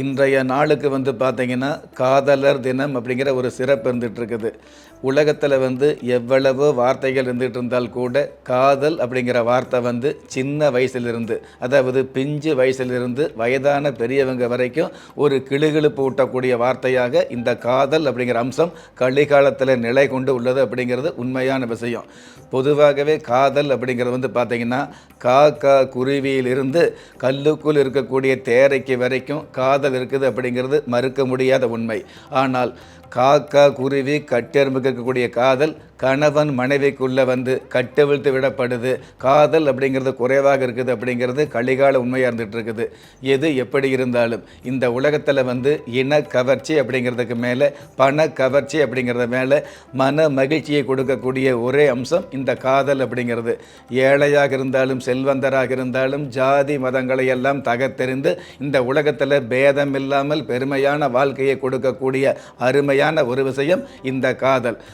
இன்றைய நாளுக்கு பார்த்தீங்கன்னா, காதலர் தினம் அப்படிங்கிற ஒரு சிறப்பு இருந்துட்டு இருக்குது. உலகத்தில எவ்வளவோ வார்த்தைகள் இருந்துட்டு இருந்தால் கூட, காதல் அப்படிங்கிற வார்த்தை சின்ன வயசிலிருந்து, அதாவது பிஞ்சு வயசிலிருந்து வயதான பெரியவங்க வரைக்கும் ஒரு கிளுகிளுப்பு ஊட்டக்கூடிய வார்த்தையாக இந்த காதல் அப்படிங்கிற அம்சம் கலிகாலத்தில நிலை கொண்டு உள்ளது அப்படிங்கிறது உண்மையான விஷயம். பொதுவாகவே காதல் அப்படிங்கிறது பார்த்தீங்கன்னா, காக்கா குருவியிலிருந்து கல்லுக்குள் இருக்கக்கூடிய தேரைக்கு வரைக்கும் காதல் இருக்குது அப்படிங்கிறது மறுக்க முடியாத உண்மை. ஆனால் காக்கா குருவி கட்டெரும்புக்கு இருக்கக்கூடிய காதல் கணவன் மனைவிக்குள்ளே கட்டவிழ்த்து விடப்படுது. காதல் அப்படிங்கிறது குறைவாக இருக்குது அப்படிங்கிறது கலிகால உண்மையாக இருந்துகிட்டு இருக்குது. எது எப்படி இருந்தாலும் இந்த உலகத்தில் இன கவர்ச்சி அப்படிங்கிறதுக்கு மேலே பண கவர்ச்சி அப்படிங்கிறத மேலே மன மகிழ்ச்சியை கொடுக்கக்கூடிய ஒரே அம்சம் இந்த காதல் அப்படிங்கிறது. ஏழையாக இருந்தாலும் செல்வந்தராக இருந்தாலும் ஜாதி மதங்களை எல்லாம் தகர்த்தெறிந்து இந்த உலகத்தில் பேதம் இல்லாமல் பெருமையான வாழ்க்கையை கொடுக்கக்கூடிய அருமையான ஒரு விஷயம் இந்த காதல்.